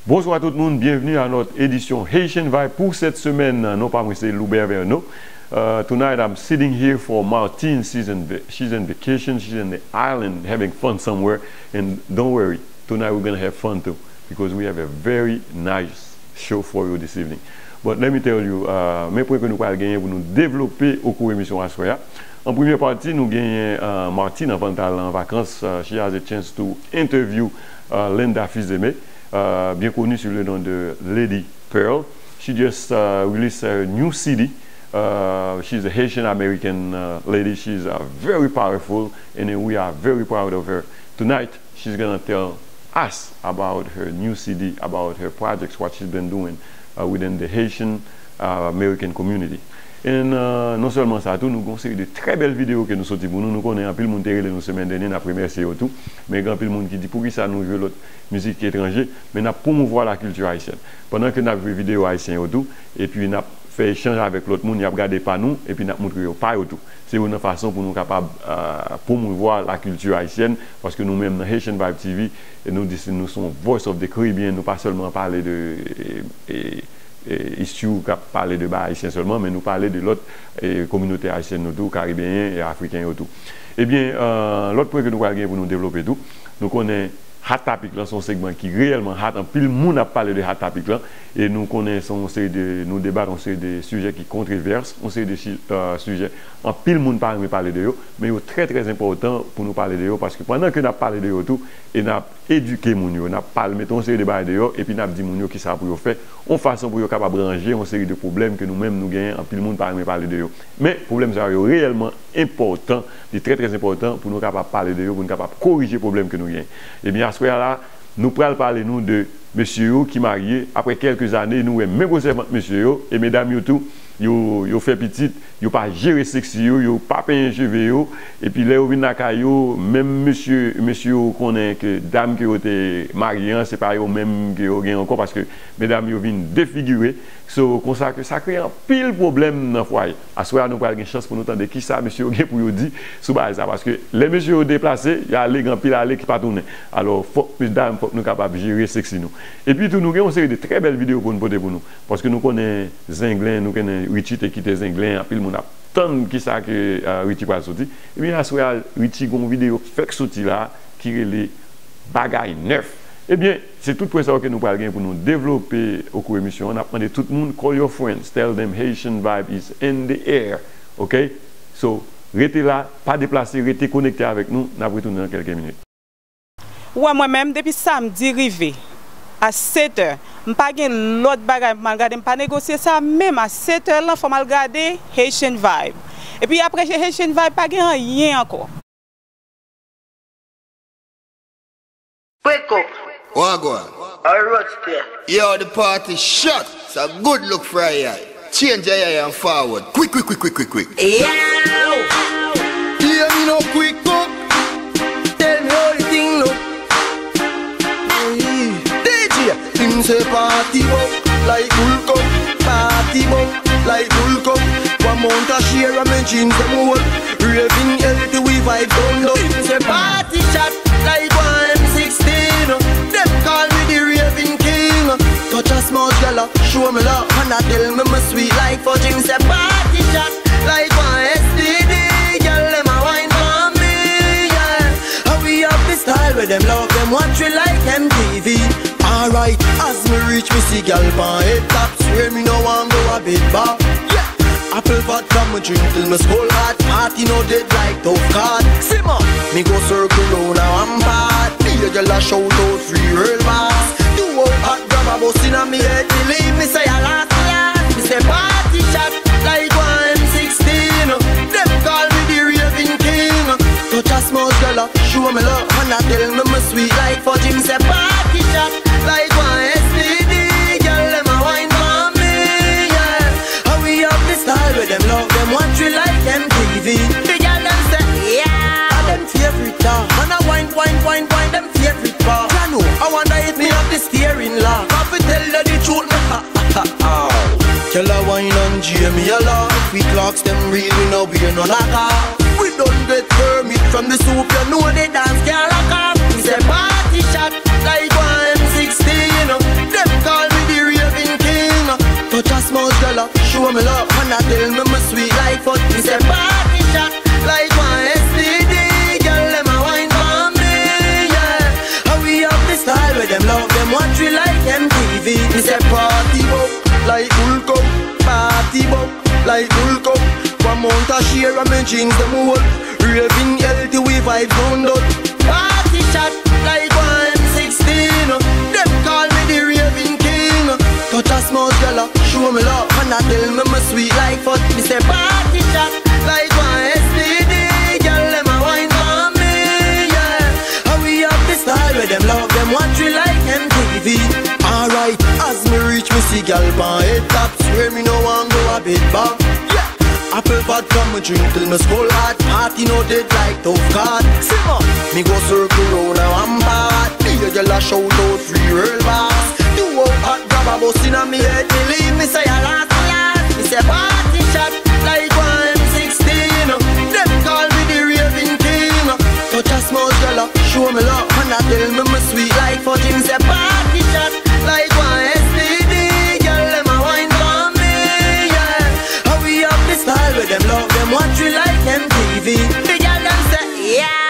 Bonsoir tout le monde, bienvenue à notre édition Haitian Vibe pour cette semaine. Non pas moi, c'est Loubert vers nous. Tonight I'm sitting here for Martine. She's in vacation, she's in the island having fun somewhere. And don't worry, tonight we're going to have fun too because we have a very nice show for you this evening. But let me tell you, mes points que nous allons gagner pour nous développer au cours de l'émission à soir. En première partie, nous gagnons Martine avant d'aller en vacances. She has a chance to interview Linda Fizeme, bien connue sous le nom de Lady Pearl. She just released a new CD. She's a Haitian American lady. She's very powerful, and we are very proud of her. Tonight, she's gonna tell us about her new CD, about her projects, what she's been doing within the Haitian American community. Et non seulement ça, tout, nous avons une série de très belles vidéos que nous sortons pour nous. Nous connaissons un peu le monde qui nous semaine dernière, la première série tout, mais il y a un peu le monde qui dit pour qui ça nous joue l'autre musique étrangère, mais nous promouvoir la culture haïtienne. Pendant que nous avons vu des vidéos haïtiennes autour, et puis nous avons fait échange avec l'autre monde, nous avons regardé pas nous, et puis nous avons montré pas autour. C'est une façon pour nous capables promouvoir la culture haïtienne, parce que nous-mêmes, dans Haitian Vibe TV, nous sommes Voice of the Caribbean, nous pas seulement parler de ici qui parler de bas haïtien seulement, mais nous parler de l'autre communauté haïtienne autour, caribéen et africain autour. Eh bien, l'autre point que nous avons pour nous développer tout, nous connaissons Hot Topic là, son segment qui est réellement hot. En pile le monde a parlé de Hot Topic là, et nous connaissons nous débattons on série de sujets qui controversent, on série de sujets en pile le monde parler de eux, mais c'est très très important pour nous parler de eux parce que pendant que nous parlé de eux tout et nous éduqué moun yo, nous parlé mettons série de bail de eux et puis nous dit moun yo qui ça pour faire, en façon pour yo capable ranger une série de problèmes que nous-mêmes nous gagnons en pile le monde parler de eux. Mais problème ça est réellement important, c'est très très important pour nous capable parler de eux, pour nous capable corriger les problèmes que nous gagnons. Et bien là, nous pourrons parler nous de monsieur qui marié après quelques années nous même conservant monsieur et mesdames yo tout yo fait petite yo pas gérer sexy yo pas peindre cheveux et puis là yo vinn yo même monsieur connaît que dame qui était mariée c'est pas yo même que yo gagne encore parce que mesdames yo viennent défigurer comme ça que ça crée un pile problème dans foyer à soir nous pas une chance pour nous entendre qui ça monsieur gagne pour yo dire sous base ça parce que les monsieur déplacés il y a les grand pile aller qui pas tourner alors faut plus dames faut nous capable gérer sexy nous et puis tout nous avons une série de très belles vidéos pour nous porter pour nous parce que nous connaissons Zinglin nous connaissons Richie qui était Zinglin puis le monde a tant qui ça que Richie va sortir et bien à soir Richie une vidéo fait sortir là qui les bagaille neuf. Eh bien, c'est tout pour ça que nous parlons pour nous développer au cours de l'émission. On a demandé tout le monde, call your friends, tell them Haitian Vibe is in the air. OK? So, restez là, pas déplacé, restez connecté avec nous. Nous allons retourner dans quelques minutes. Ouais, moi-même, depuis samedi arrivé à 7h, je n'ai pas l'autre bagage, je n'ai pas négocié ça, même à 7h, il faut regarder Haitian Vibe. Et puis après, Haitian Vibe, pas rien encore. Wake up. Wagwan. Yo, the party shut. It's a good look for a eye. Change your eye and forward. Quick. Yeah. Hear me no quick up. Tell me how the thing look. DJ, him say party up like bull cup. Party up like bull cup. One month a share of my jeans them whole. Raving healthy we vibe down low. Him say party shot like 1M16. Them call me the raving king. Touch a small girl, show me love. And I tell me my sweet like for Jim. Say party shot like 1STD. Girl them a wine for me, yeah. How we have the style where them love them watch we like MTV. Alright, as me reach me see girl pan head top. Swear me no want go a bit back. Yeah. Apple vodka me drink till me skull hot. Party no dead like tough card. Simmer, me go circle round now I'm bad. Be a girl a shout out free real boss. Do out hot grab a bus inna me head. Believe me say I last. Me say party shot like 1M16. Them call me the raving king. Touch a small girl, show me love. And I tell me my sweet like for Jim. Say party shot like 1STD. Girl them a wine for me, yeah. How we have the style where them love them watch we like MTV. The girl them say yeah. And them favorite car. And I wine them favorite bar. I know, I wonder if Me have the steering lock. I fi tell you the truth, me Tell her wine and Jamie a laugh. We clocks them real, we know we no knock off. We don't get permit from the soup, you know they dance can't lock off. Me say party shot like 1M16. Them jeans them old. Raving healthy we vibe round out. Party shot like one M16. Them call me the raving king. Touch a small girl, show me love, and I tell me my sweet like fuck. Me say party shot like one SPD. Girl, them a wine for me, yeah. How we have the style where them love them watch we like MTV. Alright, as me reach me see girl pan head top. Swear me no one go a bit back. Apple vodka, me drink till me skull hot. Party no dead like tough card. Simmer, me go circle round now I'm bad. Be a girl a shout out free world boss. Do out hot grab a bus inna me head. Me leave me say a last. Me say party shot like one M16. Them call me the raving king. Touch a small girl show me love, and I tell me my sweet like for him. Say party shot like one SPD. Girl them a wine for me, yeah. How we have the style with them love them watch we like MTV. The girl them say yeah.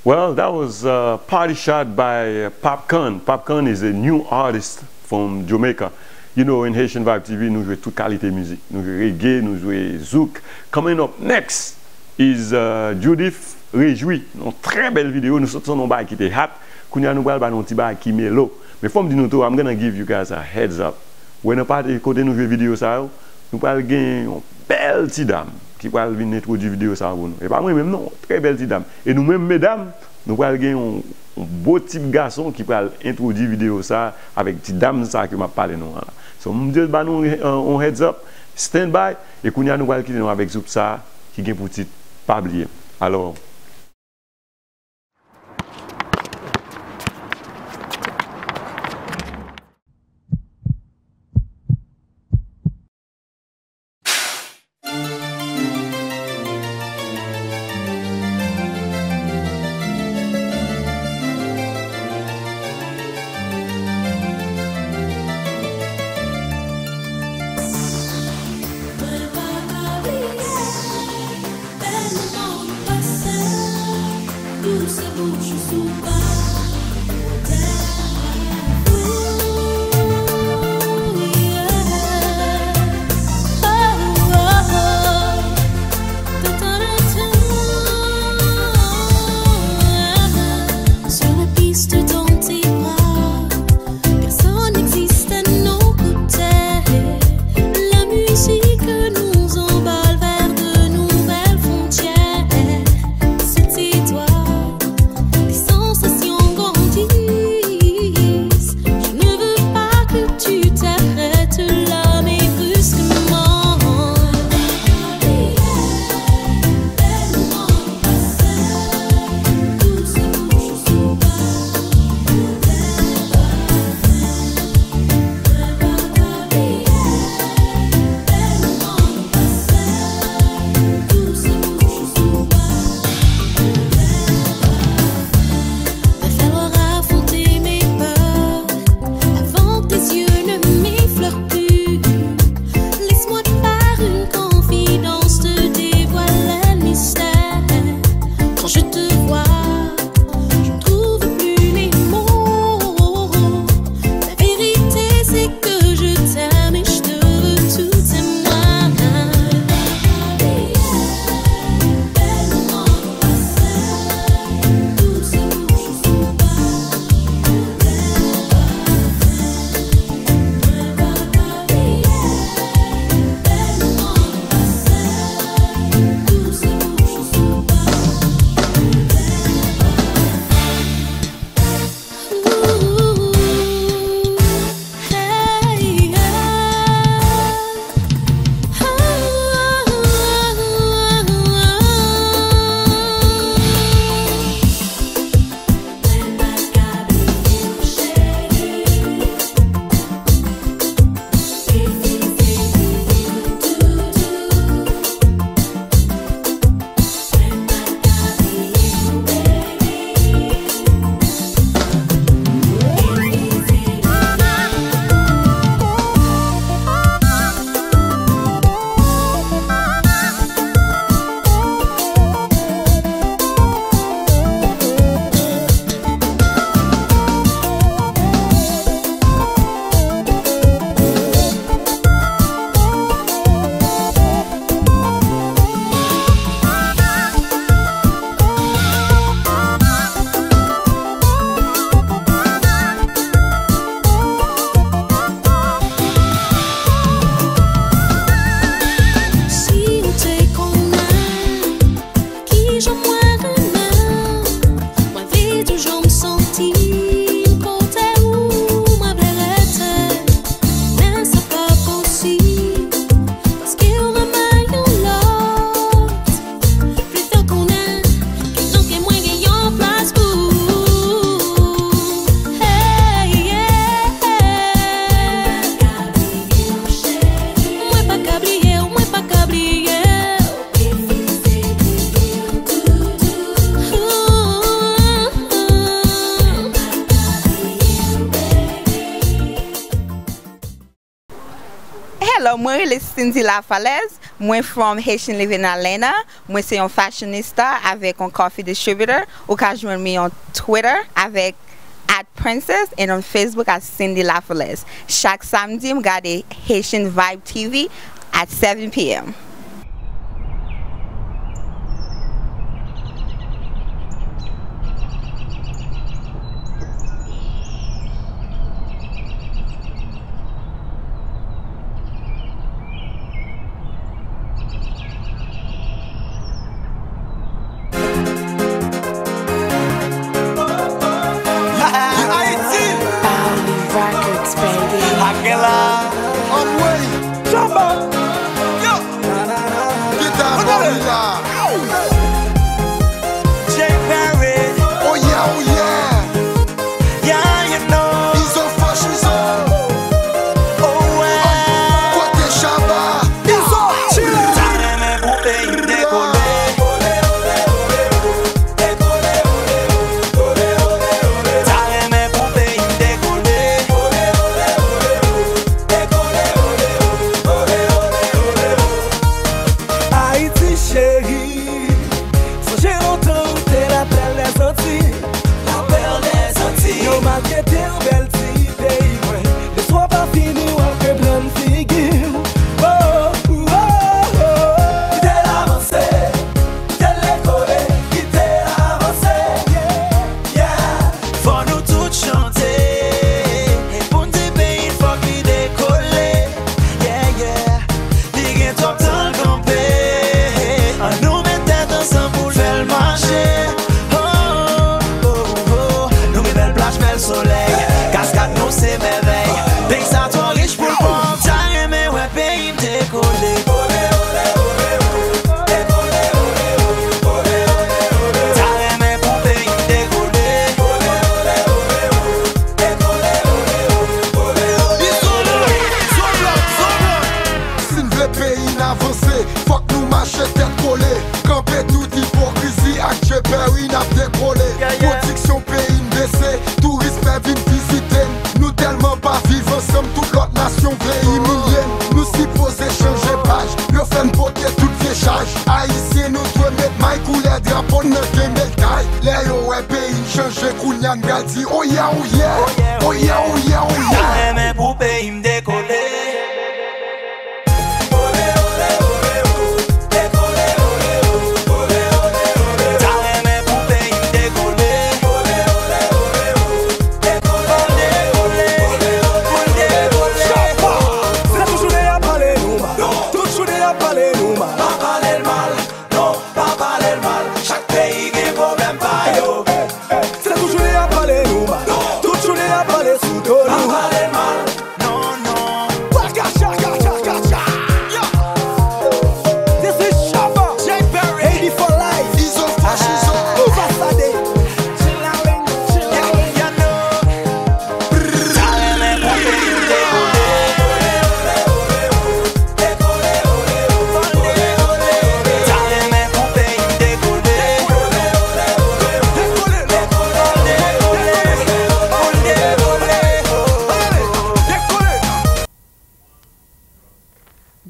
Well, that was Party Shot by Popcorn. Popcorn is a new artist from Jamaica. You know, in Haitian Vibe TV, nous jouons toute qualité musique. Nous jouons reggae, nous jouons zouk. Coming up next is Judith Réjoui. Une très belle vidéo. Nous sortons un bail qui était hot. Kounya nous parle d'un petit bail qui mélo. Mais faut me dire nous, I'm gonna give you guys a heads up. When on parle côté nous jouons vidéo ça, nous parlons d'une belle petite dame qui va venir introduire vidéo ça pour nous. Et pas moi même non, très belle petite dame. Et nous même mesdames, nous parlons un beau type garçon qui va introduire vidéo ça avec petite dame ça qui m'a parlé nous. So me dire bah nous on heads up, stand by et kounya nous va quitter nous avec soup ça qui gagne pour titre pas oublier. Alors sans Alors, moi, je suis Cindy Lafalaise. Moi, from Haitian Live in Atlanta. Moi, c'est un fashionista avec un coffee distributor. Ou quand je me mets en Twitter avec @princess et on Facebook à Cindy Lafalaise. Chaque samedi, je regarde Haitian Vibe TV at 7 p.m.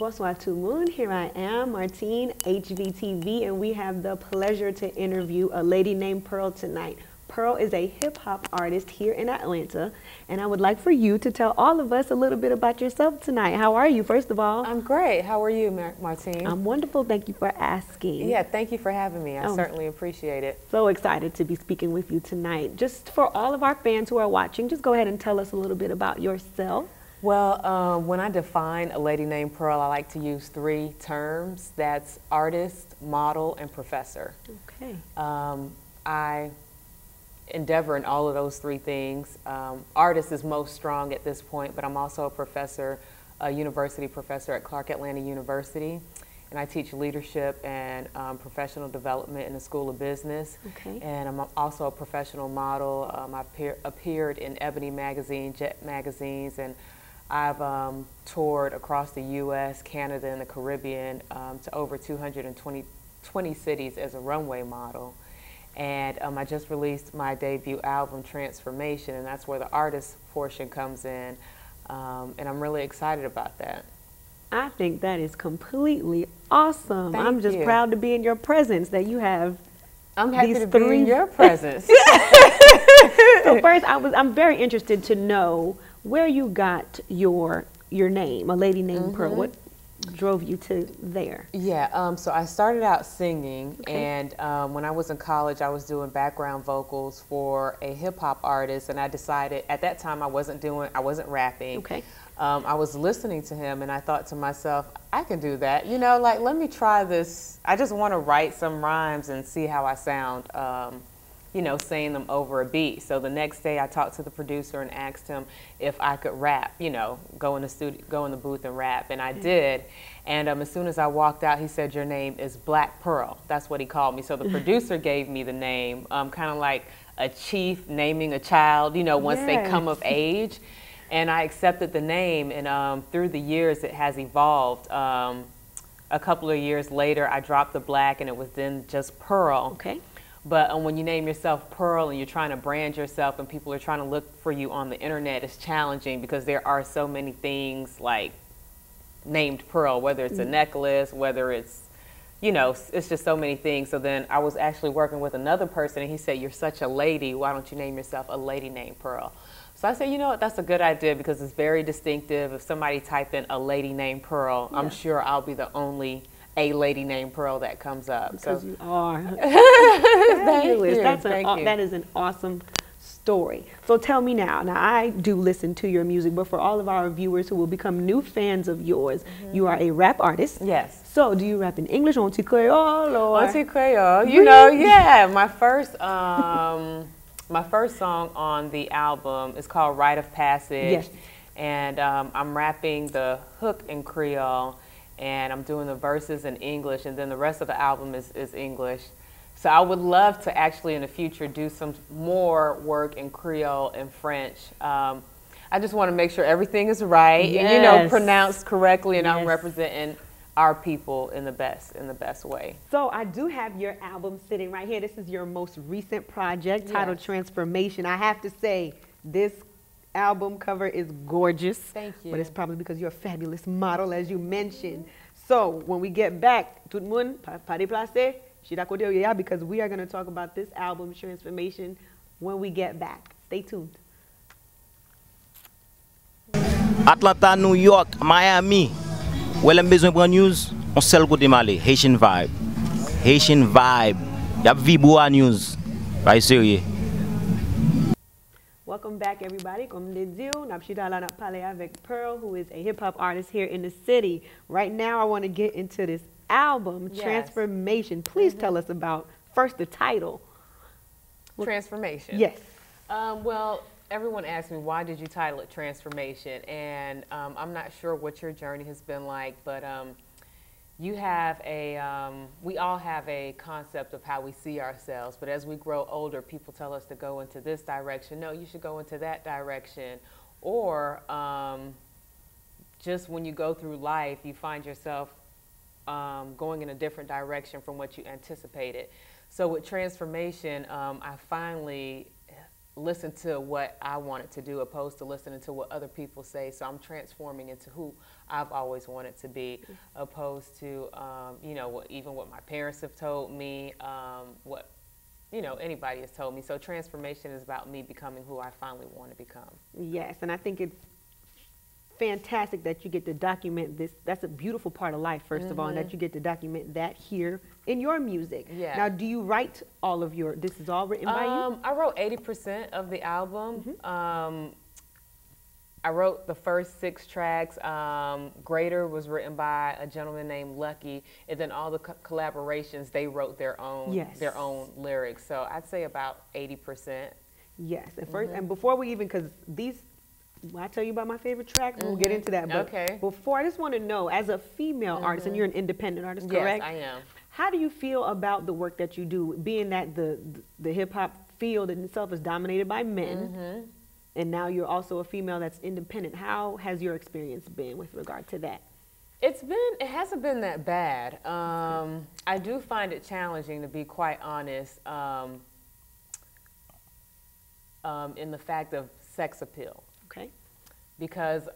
Bonsoir tout le monde. Here I am, Martine, HVTV, and we have the pleasure to interview a lady named Pearl tonight. Pearl is a hip-hop artist here in Atlanta, and I would like for you to tell all of us a little bit about yourself tonight. How are you, first of all? I'm great. How are you, Martine? I'm wonderful. Thank you for asking. Yeah, thank you for having me. I certainly appreciate it. So excited to be speaking with you tonight. Just for all of our fans who are watching, just go ahead and tell us a little bit about yourself. Well, when I define a lady named Pearl, I like to use 3 terms. That's artist, model, and professor. Okay. I endeavor in all of those 3 things. Artist is most strong at this point, but I'm also a professor, a university professor at Clark Atlanta University. And I teach leadership and professional development in the School of Business. Okay. And I'm also a professional model. I've appeared in Ebony Magazine, Jet Magazines, and I've toured across the U.S., Canada, and the Caribbean to over 220 cities as a runway model. And I just released my debut album, Transformation, and that's where the artist portion comes in. And I'm really excited about that. I think that is completely awesome. Thank I'm just you. proud to be in your presence, that you have I'm happy these to be in your presence. So first, I'm very interested to know where you got your name, A Lady Named Pearl. What drove you to there? Yeah, so I started out singing, and when I was in college, I was doing background vocals for a hip hop artist, and I decided at that time I wasn't rapping. Okay. I was listening to him, and I thought to myself, I can do that. You know, like, let me try this. I just want to write some rhymes and see how I sound, you know, saying them over a beat. So the next day I talked to the producer and asked him if I could rap, you know, go in the studio, go in the booth and rap, and I did. And as soon as I walked out, he said, your name is Black Pearl. That's what he called me. So the producer gave me the name, kind of like a chief naming a child, you know, once they come of age. And I accepted the name, and through the years it has evolved. A couple of years later, I dropped the black, and it was then just Pearl. Okay. But when you name yourself Pearl and you're trying to brand yourself and people are trying to look for you on the internet, it's challenging because there are so many things like named Pearl, whether it's a necklace, whether it's, you know, it's just so many things. So then I was actually working with another person, and he said, you're such a lady, why don't you name yourself A Lady Named Pearl? So I said, you know what, that's a good idea because it's very distinctive. If somebody type in A Lady Named Pearl, I'm sure I'll be the only A Lady Named Pearl that comes up. Because you are. Thank you. That is an awesome story. So tell me now, I do listen to your music, but for all of our viewers who will become new fans of yours, you are a rap artist. Yes. So do you rap in English, Auntie Creole, or? Auntie Creole, you know, yeah. My first song on the album is called Rite of Passage. Yes. And I'm rapping the hook in Creole, and I'm doing the verses in English, and then the rest of the album is English. So I would love to actually in the future do some more work in Creole and French. I just want to make sure everything is right and, you know, pronounced correctly, and I'm representing our people in the best way. So I do have your album sitting right here. This is your most recent project titled Transformation. I have to say, this album cover is gorgeous. Thank you. But it's probably because you're a fabulous model, as you mentioned. So when we get back, tout le monde, pas déplacé, je suis d'accord avec vous, because we are going to talk about this album, Transformation, when we get back. Stay tuned. Atlanta, New York, Miami. Ou elle a besoin de news, on sait le côté malé. Haitian Vibe. Haitian Vibe. Y'a vibro à news. Right, sérieux. Welcome back, everybody. Comme les dit, Napshida la parler avec Pearl, who is a hip-hop artist here in the city. Right now, I want to get into this album, Transformation. Please tell us about, first, the title. Transformation. Yes. Well, everyone asks me, why did you title it Transformation? And I'm not sure what your journey has been like, but you have we all have a concept of how we see ourselves, but as we grow older, people tell us to go into this direction. No, you should go into that direction. Or just when you go through life, you find yourself going in a different direction from what you anticipated. So with Transformation, I finally listen to what I wanted to do opposed to listening to what other people say. So I'm transforming into who I've always wanted to be, opposed to, you know, even what my parents have told me, what, you know, anybody has told me. So transformation is about me becoming who I finally want to become. Yes, and I think it's fantastic that you get to document this. That's a beautiful part of life, first of all, and that you get to document that here in your music. Yeah. Now, do you write all of your, this is all written by you? I wrote 80% of the album. I wrote the first 6 tracks. Greater was written by a gentleman named Lucky, and then all the collaborations, they wrote their own lyrics. So I'd say about 80%. Yes, and first, and before we even, because these, when I tell you about my favorite tracks, we'll get into that. But before, I just want to know, as a female artist, and you're an independent artist, correct? Yes, I am. How do you feel about the work that you do, being that the hip-hop field in itself is dominated by men, and now you're also a female that's independent? How has your experience been with regard to that? It hasn't been that bad. I do find it challenging, to be quite honest, in the fact of sex appeal. Okay. Because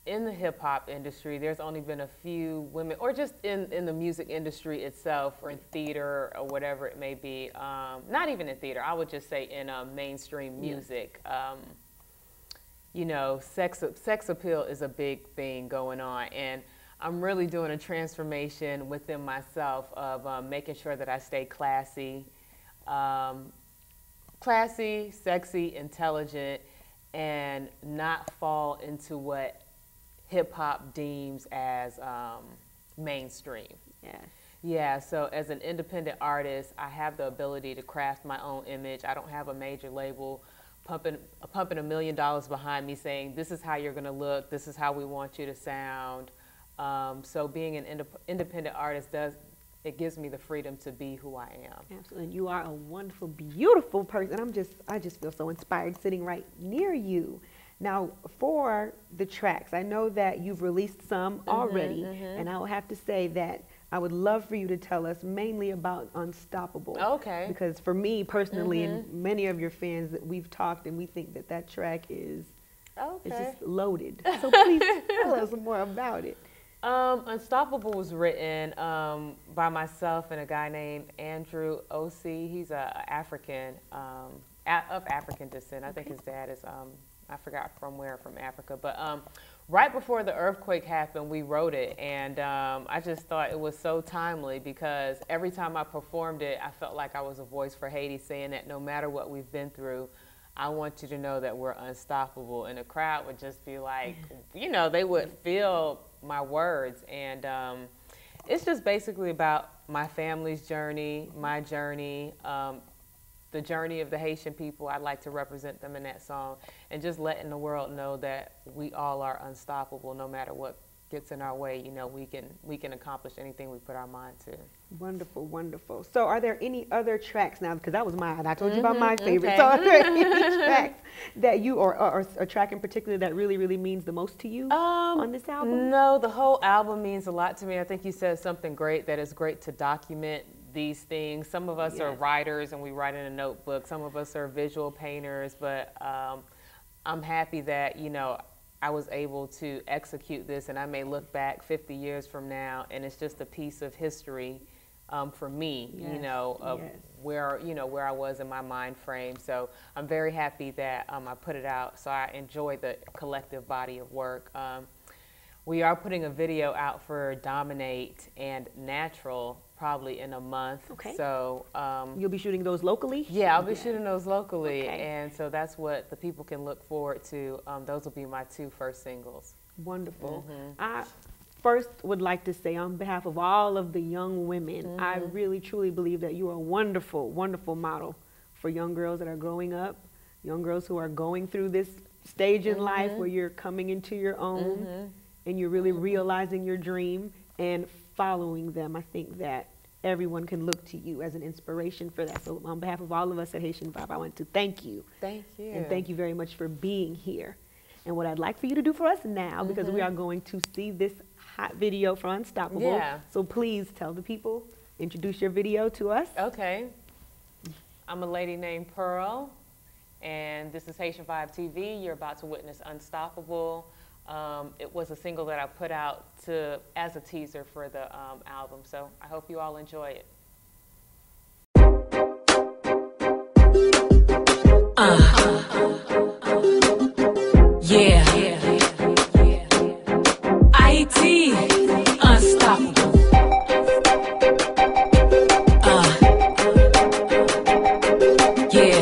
in the hip hop industry, there's only been a few women, or just in the music industry itself, or in theater, or whatever it may be. Not even in theater, I would just say in mainstream music. You know, sex appeal is a big thing going on, and I'm really doing a transformation within myself of making sure that I stay classy, sexy, intelligent, and not fall into what hip-hop deems as mainstream. Yes. Yeah, so as an independent artist, I have the ability to craft my own image. I don't have a major label pumping $1 million behind me saying, this is how you're gonna look, this is how we want you to sound. So being an independent artist it gives me the freedom to be who I am. Absolutely. You are a wonderful, beautiful person. I just feel so inspired sitting right near you. Now, for the tracks, I know that you've released some already, and I will have to say that I would love for you to tell us mainly about Unstoppable. Okay. Because for me personally, and many of your fans, that we've talked and we think that that track is it's just loaded. So please tell us more about it. Unstoppable was written by myself and a guy named Andrew O.C. He's African, of African descent. I think his dad is, I forgot from where, from Africa. But right before the earthquake happened, we wrote it. And I just thought it was so timely because every time I performed it, I felt like I was a voice for Haiti, saying that no matter what we've been through, I want you to know that we're unstoppable. And the crowd would just be like, you know, they would feel my words. And it's just basically about my family's journey, my journey, the journey of the Haitian people. I'd like to represent them in that song, and just letting the world know that we all are unstoppable. No matter what gets in our way, you know, we can accomplish anything we put our mind to. Wonderful, wonderful. So are there any other tracks now, because that was mine, I told you about my favorite. So are there any tracks that you, or a track in particular that really, really means the most to you on this album? No, the whole album means a lot to me. I think you said something great, that it's great to document these things. Some of us are writers and we write in a notebook. Some of us are visual painters, but I'm happy that, you know, I was able to execute this, and I may look back 50 years from now and it's just a piece of history for me, you know, of where I was in my mind frame. So I'm very happy that I put it out. So I enjoy the collective body of work. We are putting a video out for Dominate and Natural probably in a month. Okay. So you'll be shooting those locally? Yeah, I'll be shooting those locally. Okay. And so that's what the people can look forward to. Those will be my 2 first singles. Wonderful. I first would like to say, on behalf of all of the young women, I really truly believe that you are a wonderful, wonderful model for young girls that are growing up, young girls who are going through this stage in life where you're coming into your own and you're really realizing your dream and following them. I think that everyone can look to you as an inspiration for that. So on behalf of all of us at Haitian Vibe, I want to thank you. Thank you. And thank you very much for being here. And what I'd like for you to do for us now, because we are going to see this hot video for Unstoppable. Yeah. So please tell the people, introduce your video to us. Okay. I'm a lady named Pearl, and this is Haitian Vibe TV. You're about to witness Unstoppable. It was a single that I put out as a teaser for the album, so I hope you all enjoy it. Yeah. Haiti, unstoppable. Yeah.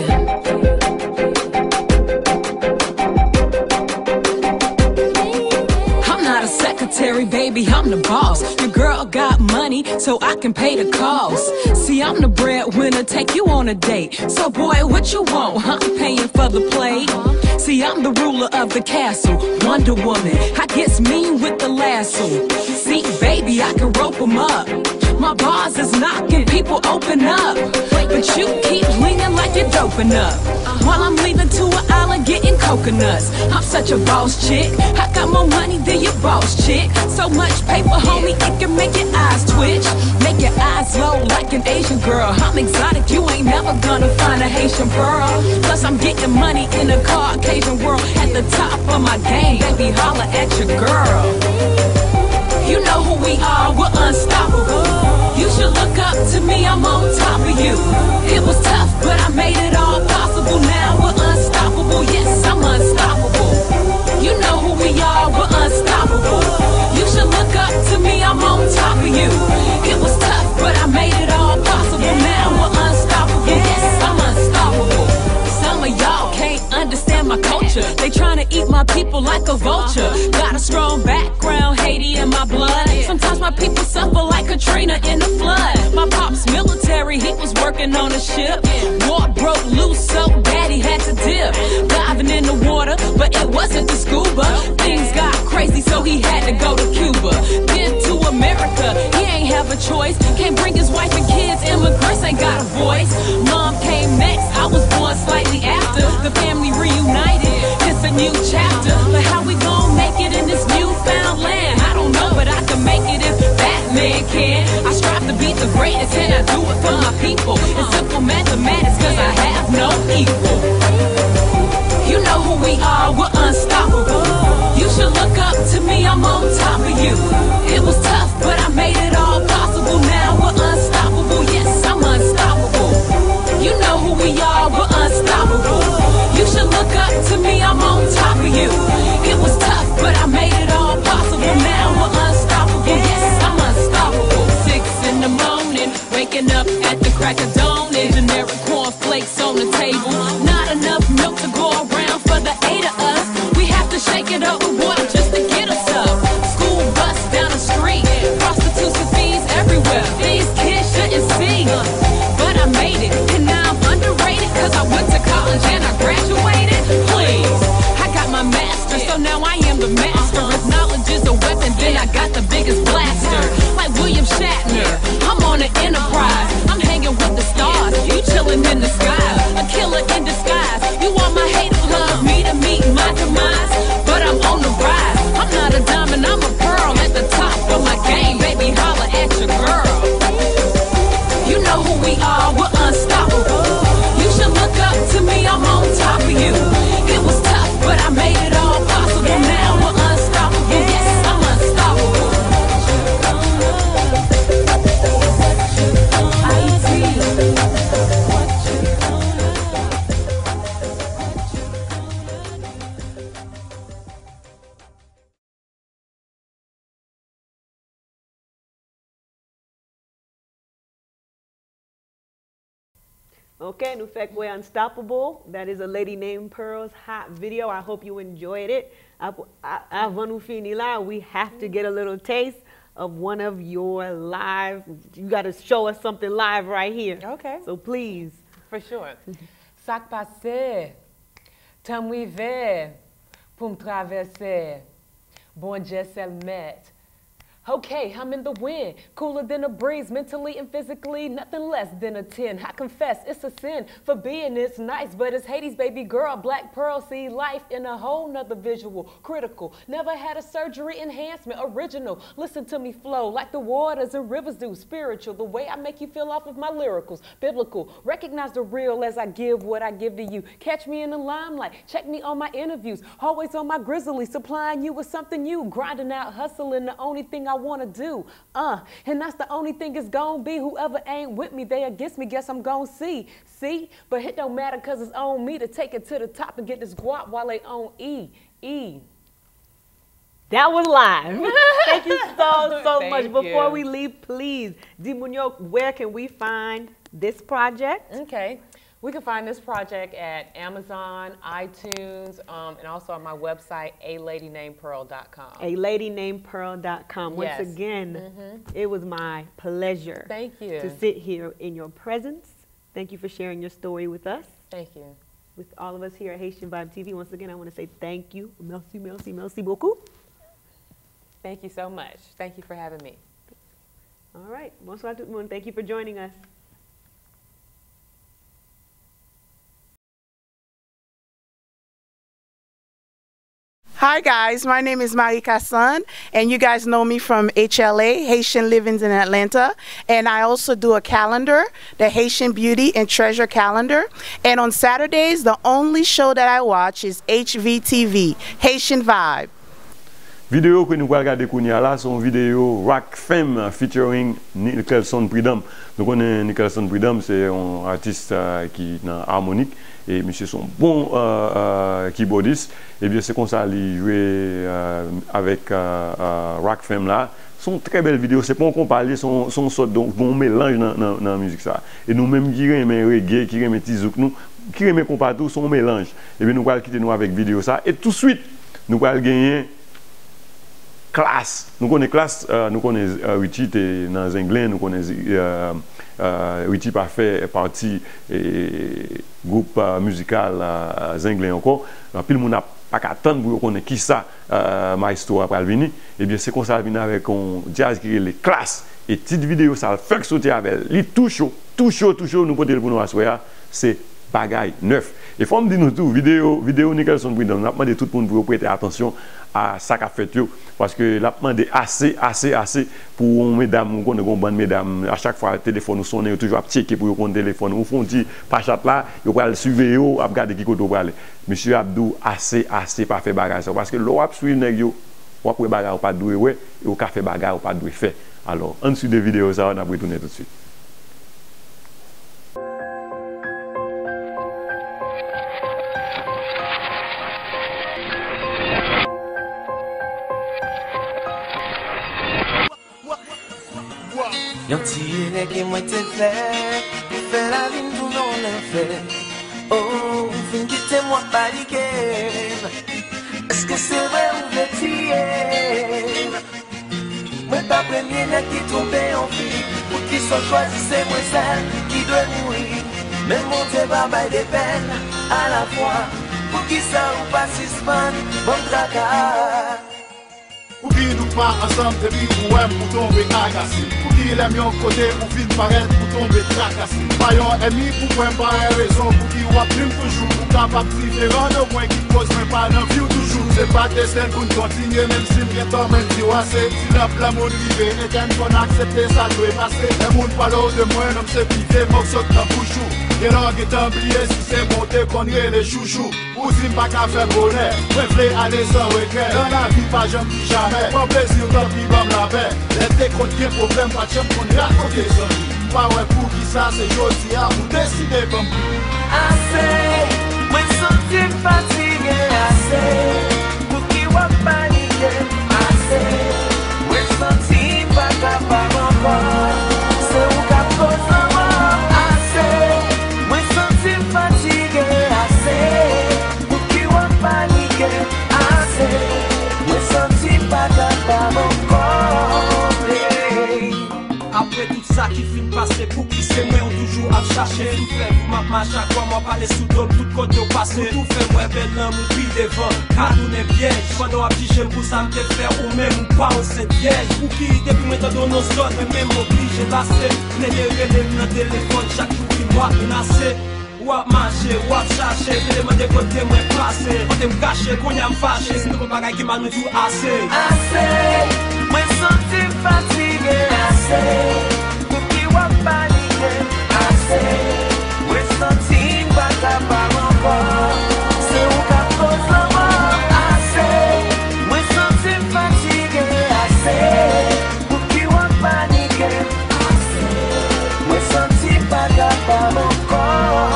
I'm not a secretary, baby, I'm the boss. Your girl got money, so I can pay the cost. See, I'm the breadwinner, take you on a date. So boy, what you want? I'm paying for the plate. See, I'm the ruler of the castle, Wonder Woman. I gets mean with the lasso. See, baby, I can rope 'em up. My bars is knocking, people open up. But you keep leaning like you're doping up. while I'm leaving to an island getting coconuts. I'm such a boss chick. I got more money than your boss chick. So much paper, homie, it can make your eyes twitch. Make your eyes low like an Asian girl. I'm exotic, you ain't never gonna find a Haitian pearl. Plus I'm getting money in a Caucasian world. At the top of my game, baby, holla at your girl. You know who we are, we're unstoppable. You should look up to me, I'm on top of you. It was tough, but I made it all possible. Now we're unstoppable, yes, I'm unstoppable. You know who we are, we're unstoppable. You should look up to me, I'm on top of you. It was tough, but I made it all possible. Now we're unstoppable, yes, I'm unstoppable. Some of y'all can't understand my culture. They trying to eat my people like a vulture. Got a strong background, Haiti in my blood. Sometimes my people suffer like Katrina in the flood. My pop's military, he was working on a ship. War broke loose, so daddy had to dip. Diving in the water, but it wasn't the scuba. Things got crazy, so he had to go to Cuba. Then to America, he ain't have a choice. Can't bring his wife and kids, immigrants ain't got a voice. Mom came next, I was born slightly after. The family reunited, it's a new chapter. But how we gon' make it in this newfound land? I don't know, but I can make it if Batman can. I strive to be the greatest and I do it for my people. It's simple mathematics cause I have no equal. You know who we are, we're unstoppable. You should look up to me, I'm on top of you. It was tough, but I made it all possible. Now we're unstoppable, yes, I'm unstoppable. You know who we are, we're unstoppable. You should look up to me, I'm on top of you. It was tough, but I made it all possible. Now we're unstoppable, yes, I'm unstoppable. 6 in the morning, waking up at the crack of dawn. Generic cornflakes on the table. Not enough milk to go around for the 8 of us. We have to shake it up with water just to get us up. School bus down the street, prostitution fees everywhere. These kids shouldn't see, but I made it. And now I'm underrated cause I went to college and I graduated. Please, I got my master, so now I am the master. If knowledge is a weapon, then I got the biggest blaster. Like William Shatner, I'm on the Enterprise. I'm hanging with the stars, you chilling in the sky. A killer in disguise, you want my hate of love, me to meet my demise. But I'm on the rise, I'm not a diamond, I'm a pearl. At the top of my game, baby, holla at your girl. You know who we are, we're unstoppable. You should look up to me, I'm on top of you. It was tough, but I made it all possible. Now we're unstoppable, yes, I'm unstoppable. Okay, nous fait quoi Unstoppable. That is a lady named Pearl's hot video. I hope you enjoyed it. Avant nous finir là, we have to get a little taste of one of your live. You got to show us something live right here. Okay. So please. For sure. Sac passé, temps rivé, pour me traverser. Bon Dieu s'el met. Okay, I'm in the wind, cooler than a breeze, mentally and physically, nothing less than a 10. I confess it's a sin for being this nice, but it's Haiti's baby girl, Black Pearl, see life in a whole nother visual, critical. Never had a surgery enhancement, original. Listen to me flow like the waters and rivers do, spiritual. The way I make you feel off of my lyricals, biblical. Recognize the real as I give what I give to you. Catch me in the limelight, check me on my interviews, always on my grizzly, supplying you with something new, grinding out, hustling, the only thing I want to do, and that's the only thing it's gonna be. Whoever ain't with me, they against me, guess I'm gonna see, but it don't matter cause it's on me to take it to the top and get this guap while they on E. That was live. Thank you so much. Thank Before you. we leave, please, Dimunyo, where can we find this project? Okay. We can find this project at Amazon, iTunes, and also on my website, aladynamedpearl.com. aladynamedpearl.com. Once Yes. again, it was my pleasure Thank you. to sit here in your presence. Thank you for sharing your story with us. Thank you. With all of us here at Haitian Vibe TV. Once again, I want to say thank you. Merci, merci, merci beaucoup. Thank you so much. Thank you for having me. All right. Bonsoir tout le monde. Thank you for joining us. Hi guys, my name is Marika Son, and you guys know me from HLA, Haitian Livings in Atlanta, and I also do a calendar, the Haitian Beauty and Treasure Calendar, and on Saturdays, the only show that I watch is HVTV, Haitian Vibe. Vidéo que nous allons regarder là, c'est une vidéo Rock Femme featuring Nicholson Prudhomme. Donc on est Nicholson Prudhomme, c'est un artiste qui est dans harmonique et monsieur son bon keyboardiste. Et bien c'est comme ça il jouait avec Rock Femme là. Sont très belles vidéos, c'est pas qu'on parle, son sorte donc bon mélange dans la musique ça. Et nous même qui aimons reggae, qui aimons tizouk nous, qui aimons partout son mélange. Et bien nous allons quitter nous avec vidéo ça et tout de suite nous allons gagner classe. Nous connaissons classe, nous connaissons Richie dans anglais, nous connaissons Richie pas fait partie groupe musical anglais encore. Puis le monde n'a pas qu'à attendre pour connaître qui ça ma histoire après venir. Et bien c'est comme ça venir avec un jazz qui est les classes et petite vidéo ça fait sauter avec lui tout chaud nous porter pour nous asseoir c'est bagaille neuf. Et faut me dire nous tout vidéo Nicholson Prudhomme n'a demandé tout le monde pour prêter attention à ça qu'a fait parce que l'a demandé assez pour mesdames qu'on a bonne mesdames à chaque fois le téléphone nous sonne toujours à checker pour qu'on téléphone ou font dit pas chat là yo va le surveiller à regarder qui côté aller monsieur Abdou assez pas fait bagarre parce que l'on a suivre nèg yo ou après bagarre pas doué ouais et au café bagarre pas doué fait alors en dessous de vidéo ça on a retourner tout de suite. Yon tire qui moi te fait, fait la vie tout non l'enfer. Oh, fin quitter moi paniquer. Est-ce que c'est vrai ou bêtise? Moi pas premier net qui trompe en vie, pour qui sont choisis c'est moi celle qui doit mourir. Mais mon Dieu va bailler des peines à la fois, pour qui ça ou pas suspend, bon tracas. Pour qui nous pas ensemble depuis ou même pour tomber agacé. Pour qui les miens côté pour vite paraître pour tomber tracassé. Payon ennemi pour point pas raison pour qui ou prime toujours. Pour capable différent de moins qui cause même pas dans vie toujours. C'est pas destin pour nous continuer même si bien temps même si c'est si la monde rivé et quand on accepte ça doit passer. Le monde parle de moi non c'est privé moi saute dans bouchou. Et là qui t'oublié si c'est monté qu'on est les chouchous. Ou si pas qu'à faire bonheur. Préférez aller sans regret. Dans la vie pas jamais jamais. Mon plaisir tant pis bon la paix. Les contre problème pas de champ qu'on raconter ça. Pas ouais pour qui ça c'est jodi à vous décider comme assez. Moi senti fatigué assez. Pour qui va paniquer assez. Moi senti pas capable encore. C'est où qu'a cause la mort assez. Moi senti fatigué assez. Pour qui va paniquer assez. Moi senti pas capable encore. Après tout ça qui finit passer pour qui c'est moi on toujours à chercher. Tout fait pour ma marche à quoi moi parler sous l'homme tout côté au passé. Tout fait moi belle l'amour puis devant car tout est piège. Pendant un petit jeune pour ça me faire ou même ou pas on c'est piège. Pour qui depuis maintenant dans nos zones même obligé passer. Les dans le téléphone chaque jour qui moi menacé. Ou à marcher, ou à chercher, je demande côté moi passer. On t'aime cacher, qu'on y a me fâché. C'est un bagage qui m'a nous tout assez. Assez, moi senti fatigué assez. Pour qui va paniquer assez. Moi senti pas capable encore. C'est où qu'a cause la mort assez. Moi senti fatigué assez. Pour qui va paniquer assez. Moi senti pas capable encore.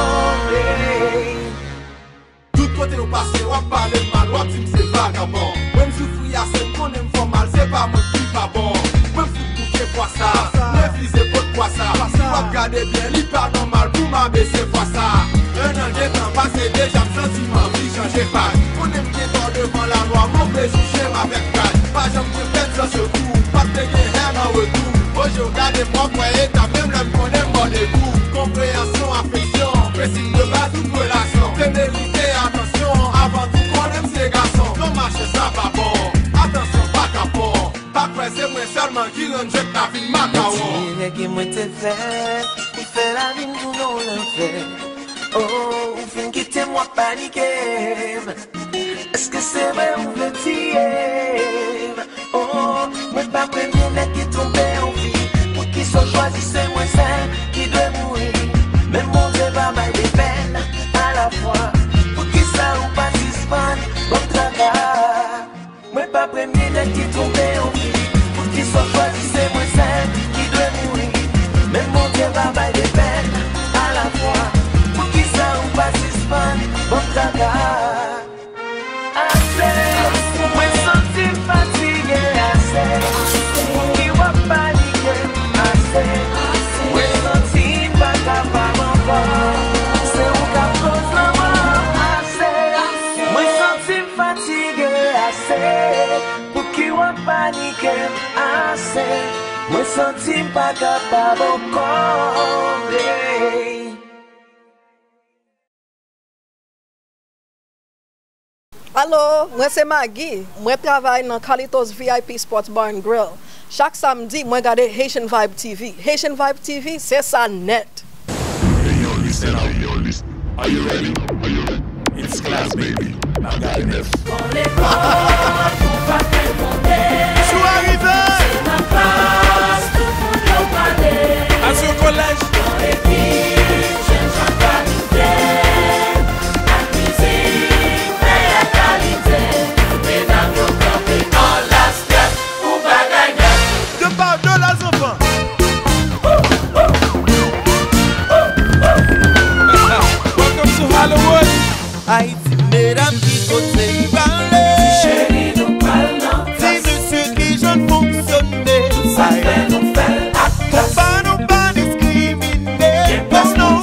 Côté au passé, on parle mal, on dit c'est vagabond. Même souffrir assez, qu'on aime fort mal, c'est pas moi qui pas bon. Même fou bouquet pour ça, même fils pour quoi ça. On regarde bien, il pas normal pour m'abaisser pour ça. Un an de temps passé, déjà me senti ma vie changer pas. On aime bien devant la loi, mon plaisir j'aime avec calme. Pas jamais de tête sans secours, pas de rien en retour. Aujourd'hui, regardez-moi, moi et t'as même l'homme qu'on aime mon égout. Compréhension, affection, principe de base, toute relation. Témérité, attention, avant tout qu'on aime ces garçons. Non marcher ça va bon, attention pas capot. Pas pressé moi seulement qui rend jette la vie de Macao. Tire qui moi te fait, il fait la vie tout non l'enfer. Oh, fin quitter moi paniquer. Est-ce que c'est vrai ou bêtise? premier net qui tombe en vie. Pour qui sont choisis, c'est moi celle qui doit mourir. Même mon Dieu va bailler des peines à la fois. Pour qui ça ou pas suspend, bon travail. Moi pas premier net qui tombe en vie. Pour qui sont choisis, c'est moi celle qui doit mourir. Même mon Dieu va bailler des peines à la fois. Pour qui ça ou pas suspend, bon travail. Moi senti fatigué assez. Qui va paniquer assez. Moi senti pas capable encore. C'est où qu'a cause la mort assez. Moi senti fatigué assez. Pour qui va paniquer assez. Moi senti pas capable encore. Allô, moi c'est Maggie. Moi travaille dans Calitos VIP Sports Bar and Grill. Chaque samedi, moi regarde Haitian Vibe TV. Haitian Vibe TV, c'est ça net. Hey, yo, listen up. Are you ready? It's class, baby. I got enough. As your collège. Hollywood. Haïti, mesdames qui côté parler. Chérie, nous parlons. Si monsieur qui jeune fonctionner. Ça fait nous faire acte. Pas nous pas discriminer. Parce nous,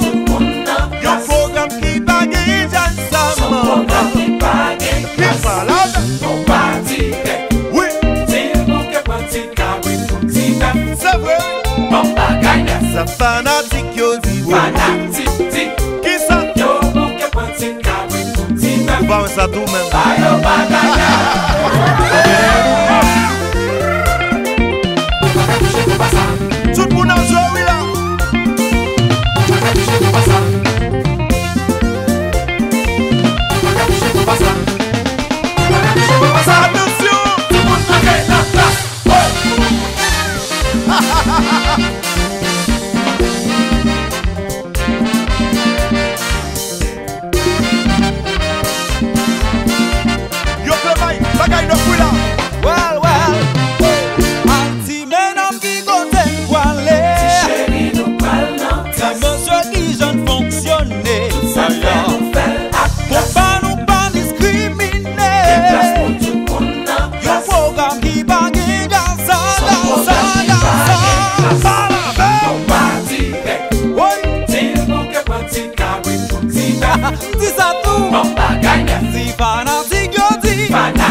y'a un programme qui bagaille ensemble. Son programme qui bagaille ensemble. Nos partis, oui. S'il nous que parti, car oui, tout dit. C'est vrai. Bon bagaille. Ça fanatique, yo dit. Fanatique, dit. Qui ça? Vamos ça tout même. Tout le monde a joué là. Attention, tout le monde a la place. Bagay no fou la. Well, anti-menom qui côté voilé. Chérie, nous parlons. Si monsieur qui jeune fonctionner. Ça fait nous faire acte. Pour pas nous pas discriminer. Y'a un programme qui bagaille dans ça. Nos partis, oui. Dis-nous que parti, car oui, tout dit. Dis ça tout. Bon bagay, si fanatique, yo dit. Fanatique.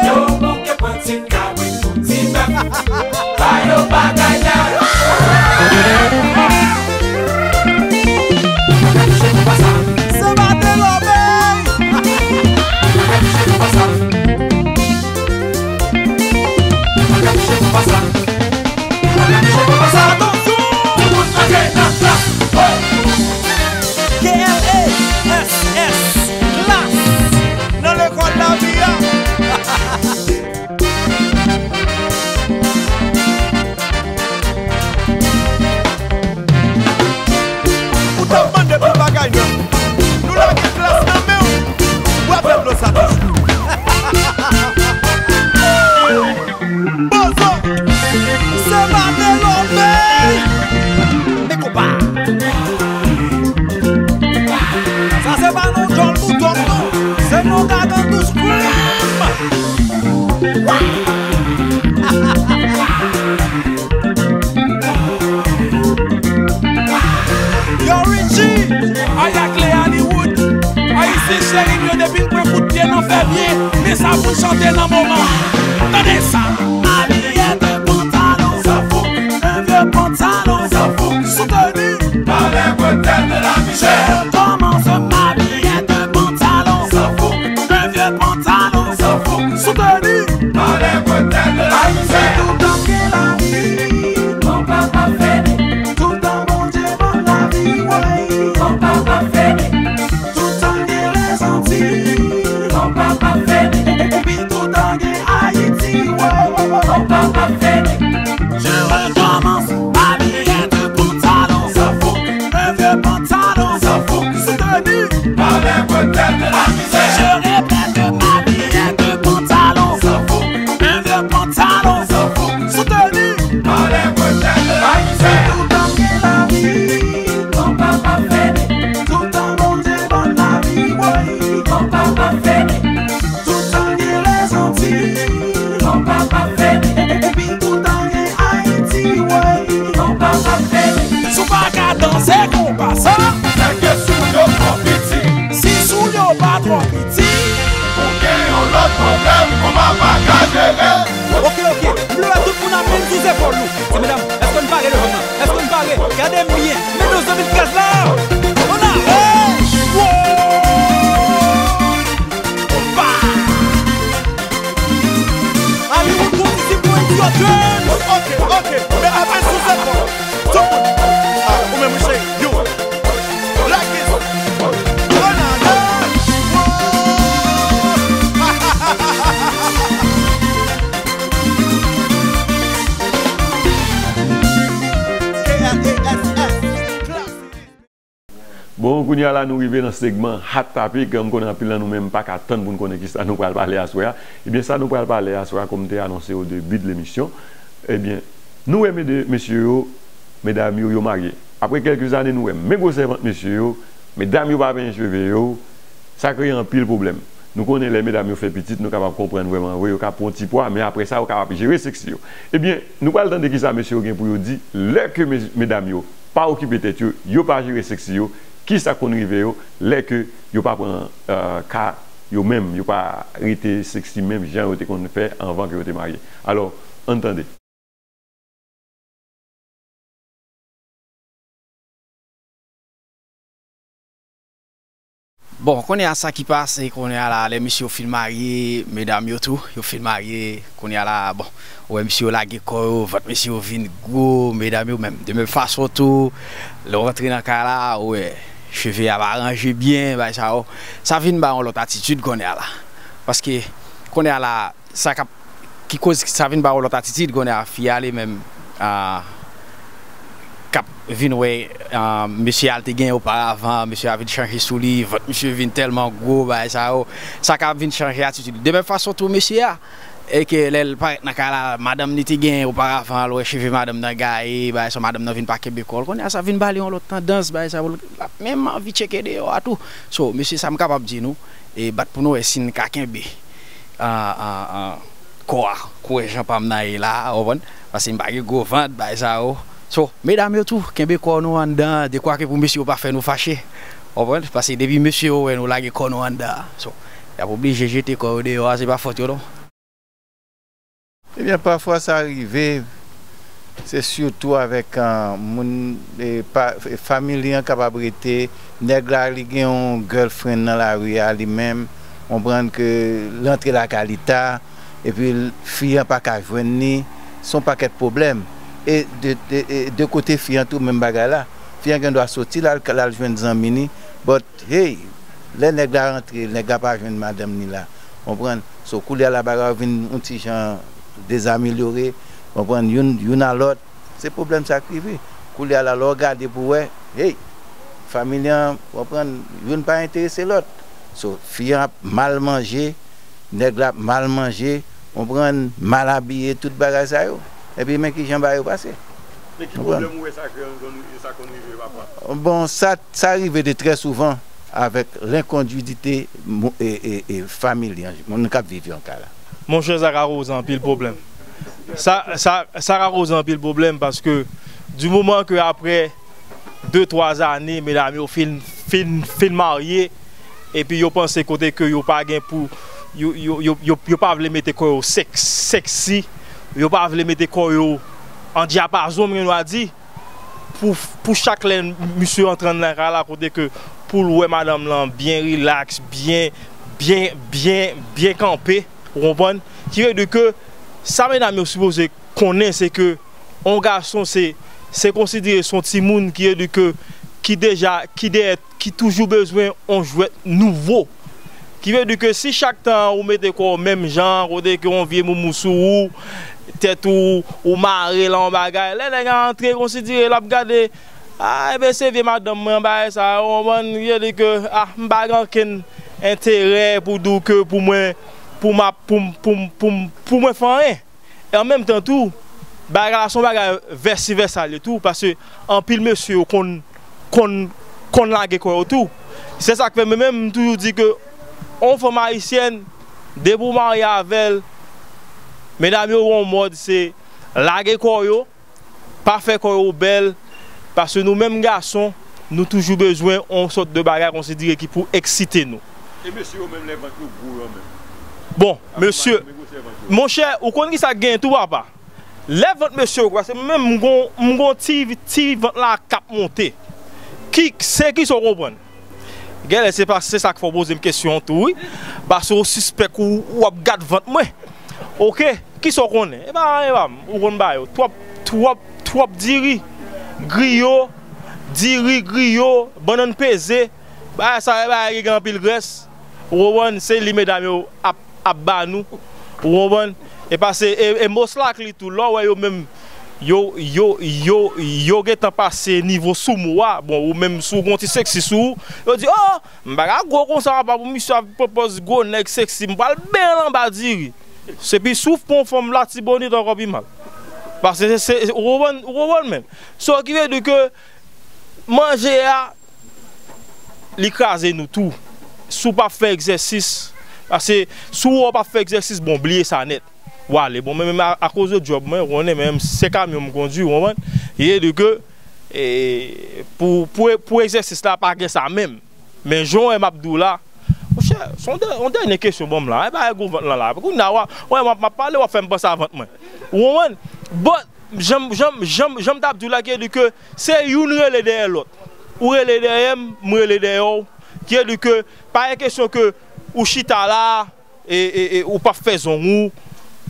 Yo bouke panti kabri touti bep. Bayo bagay na. Se bate Loubert. Attention, tout le monde a gagné la place. K-L-A-S-S, classe. Dans l'école la vie. Nous la classe dans nous. Ou avec nos sacs. Bozo, c'est pas de Loubert. Mais copains, ça c'est pas nos John Mouton, c'est nos gars dans tous Yo Richie, ayak le Hollywood. Haïti chérie, yo depuis le point coup de pied n'en fait bien. Mais ça vous chanter dans le moment. Tenez ça. Habillé de pantalon, ça fout. Un vieux pantalon, ça fout. Soutenu par les bretelles de la Michelle. Comment se m'habiller de pantalon, ça fout. Un vieux pantalon, ça fout. Soutenu par les bretelles de la Michelle. Tout dans la vie, mon papa fait. Tout dans mon Dieu, mon la vie, ouais. Mon papa fait. Tout dans les Antilles, mon papa fait. Et puis tout dans Haïti, ouais. peut-être de la misère. Je répète de ma vie, un vieux pantalon. Un vieux pantalon. Soutenu dans les peut-être de la misère. Tout en bien la vie, ton papa fait. Tout en bon Dieu dans la vie, oui, ton papa fait. Tout en bien les Antilles, ton papa fait. Et puis tout en bien Haïti, oui, ton papa fait. Sous pas qu'à danser qu'on passe, c'est que sous yo trop petit. Si sous yo pas trop petit, pour qu'il y ait l'autre problème, on va pas gérer. Ok, nous là tout le monde a mis sous épaule nous. C'est mesdames, est-ce qu'on parle de vraiment? Est-ce qu'on parle? Regardez bien, mais nous 2015 là, on a allez, on continue pour une fois. Ok, mais après sous épaule, tout le monde, ou même chez you, like this, Bon, qu'on y a là, nous arrivons dans le segment Hot Topic, comme on a appelé là, nous-mêmes pas qu'attendre pour nous connaître qui ça, nous allons parler à soi. Eh bien, ça, nous allons parler à soi, comme tu as annoncé au début de l'émission. Eh bien, nous aimons messieurs, mesdames, yo mariés. Après quelques années, nous aimons, mais vous savez, messieurs, mesdames, yo pas bien cheveux, ça crée un pile problème. Nous connaissons les mesdames qui font petites, nous sommes capables de comprendre vraiment, oui, ils ont un petit poids, mais après ça, ils sont capables de gérer sexe. Eh bien, nous parlons de qui ça, messieurs, pour vous dire, là que mesdames, yo pas occupé tête, yo pas gérer sexe, qui ça qu'on rive, là que yo pas prendre cas, yo même, yo pas arrêté sexy même, genre qu'on fait avant que yo te marié. Alors, entendez. Bon, qu'on est à ça qui passe, qu'on est à là, les messieurs film mariés, mesdames yo tout, yo film mariés, qu'on est à là, bon, ouais, monsieur la gecko, votre monsieur vin go, mesdames yo même, de même façon tout, le rentrer dans le cas là, ouais, cheveux à arranger bien, bah ça vient bah l'autre attitude qu'on est à là. Parce que qu'on est à là, ça qui cause ça vient bah l'autre attitude qu'on est à fialer même vin ouais monsieur a gagné auparavant, monsieur a vinn changer sous lui, votre monsieur vient tellement gros bah ça cap vinn changer attitude de même façon tout monsieur a et que elle paraît dans la madame n'était gagné auparavant le cheveux madame dans gaé bah ça madame n'a vinn pas québécois connait ça vinn baler l'autre tendance bah ça même envie checker dehors à tout so monsieur ça me capable dire nous et bat pour nous signe kakembe quoi Jean pas m'naï là parce que m'pa gros vente bah ça so, mesdames, tout, Québécois nous en dedans, de quoi que pour monsieur pas faire nous fâcher. Parce que depuis monsieur, nous l'a qu'on nous en dedans. So, il a obligé de jeter quoi dehors, c'est pas faute, non? Eh bien, parfois ça arrive, c'est surtout avec une famille capable de nèg la li un girlfriend dans la rue lui-même, on prend que l'entrée la qualité et puis fille pas qu'à joindre son paquet de problèmes. Et de côté fille tout même bagarre là fille qui doit sortir là joindre zamini but hey les nèg la rentrer nèg pas joindre madame ni là on prend so couler la bagarre vinn un petit gens désamélioré on prend une à l'autre c'est problème ça arrivé couler à la regarder pour ouais hey famille on prend une pas intéressé l'autre so fille mal mangé nèg la mal mangé on prend mal habillé toute bagarre ça yo. Et puis, mais qui j'en vais passer. Mais qui problème où ça qu'on arrive, papa? Bon, ça arrive de très souvent avec l'inconduité et familiale. On ne peut pas vivre en cas là. Mon cher, ça arrose un pile problème. Ça arrose un pile problème parce que du moment que après 2-3 années, mesdames, ils fin mariés et puis ils pensent côté que ils pas gain pour ils pas veulent mettre quoi sexy. Yo pas veut mettre quoi yo en diapason on a dit pour chaque monsieur entrant dans là côté que pour ouais madame là bien relax bien campé vous comprenez qui veut dire que ça mesdames supposé connaître c'est que un garçon c'est considéré son petit monde qui est que qui toujours besoin on jouet nouveau qui veut dire que si chaque temps on mettez quoi même genre côté que on vieux moumoussou tête ou maré là en bagaille les gars entrer considérer l'a regarder Ah, eh ben c'est vieux madame, moi, bah, ça, on dit que, ah, m'pas aucun intérêt pour dire que pour moi faire rien. Et en même temps, tout, bah, son bagage versa et tout, parce que, en pile, monsieur, qu'on lague quoi tout. C'est ça que même toujours dit que, on femme haïtienne, dès pour marier avec elle, mesdames, en mode, c'est lague quoi pas faire quoi belle. Parce que nous-mêmes garçons, nous avons toujours besoin d'une sorte de bagarre qu'on se dirait qui pour exciter nous. Et monsieur, même les ventes nous même. Bon, monsieur, mon cher, vous connaissez ça gagne tout papa. Les ventes monsieur, c'est même mon petit vente la cap monter. Qui c'est qui se comprend? C'est ça qu'il faut poser une question tout oui. Parce que vous suspect ou garde vente moi. OK, qui se connaît? Eh ben, vous connaissez trop diri. Griot, griot, banane pesée, bah ça va y grand pile graisse. C'est les mesdames à bas nous. Et parce et most likely tout là ouais même yo get passé niveau sous moi bon ou même sous gonti sexy sous yo dit oh m'ba gros comme ça pas pour monsieur propose go nèg sexy m'pa bien en bas dire. C'est puis souffle pour femme là ti bonite encore plus mal. Parce que c'est même. Ce qui veut dire que manger à l'écraser nous tout. Si pas faire exercice, parce que si on pas faire exercice, bon, oublier ça net. Voilà, bon, même à cause du job, on est même ces camions me conduit, on il dit que pour exercice là, pas que ça même. Mais Jean et Abdoula, on dernière question bon là, bah go là. Ouais, m'a parler on faire passer avant moi. But j'aime d'Abdoula qui dit que c'est une relais derrière l'autre. Ou relais derrière, moi relais derrière qui dit que pas une question que ou chita là et ou pas faire zon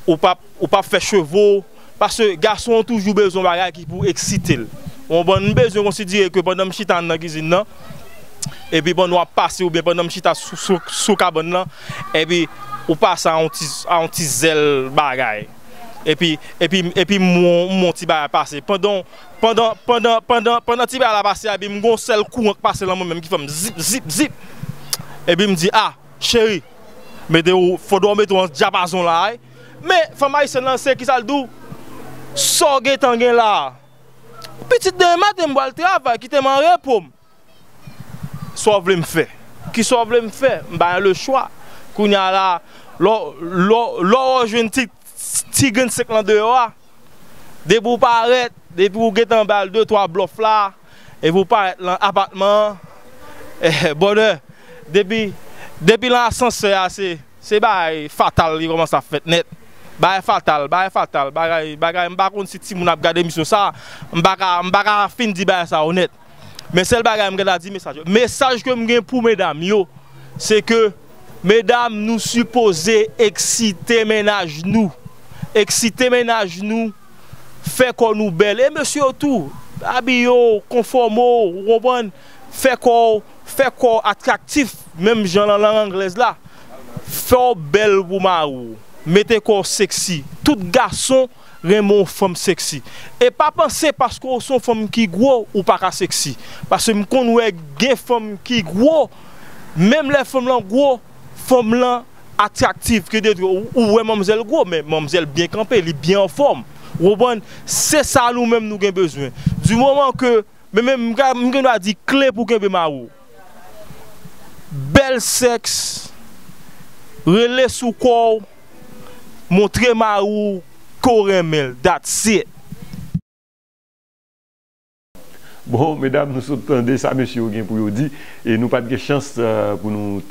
ou pas faire chevaux parce que garçon ont toujours besoin de bagage qui pour exciter. On a besoin de considérer que pendant chita dans la cuisine là et puis bon nous passer ou bien pendant chita sous cabane là et puis ou passe à un petit zèle bagage. Et puis mon petit bagage passé pendant petit bagage passé et puis mon seul coup passer là moi même qui fait zip et puis me dit ah chérie mais faut dormir ton diapason là mais femme haïtienne c'est qui ça le dou sorge tangen là petit demain matin moi le travail qui te m'en repos soit voulez me faire qui soit voulez me faire bah le choix qu'on y a là l'or jeune petit gain 50 dehors de vous paraître de vous get en balle 2-3 bluffs là et vous paraître dans l'appartement bonheur depuis l'ascenseur c'est bail fatal il commence à faire net bail fatal bail m'pa konn si ti moun a regarder mission ça m'pa fin di bail ça honnête mais celle bagarre m'gade di message que m'gen pour mesdames yo c'est que mesdames nous supposés exciter ménage nous fait qu'on nous belle et monsieur tout habillé conformo comprendre fait qu'on attractif même gens dans langue anglaise là fait belle pour marou mettez qu'on sexy tout garçon Raymond femme sexy et pas penser parce qu'on sont femme qui gros ou pas sexy parce que m'kon ouais gen femme qui gros même les femmes là gros femme là attractive que des ou ouais mademoiselle gros mais mademoiselle bien campée elle est bien en forme c'est ça nous même nous avons besoin du moment que même m'geno dit clé pour que marou bel sexe relais sous corps montrer marou coremel that's it. Bon mesdames nous entendez ça monsieur pour vous dire et nous pas de chance pour nous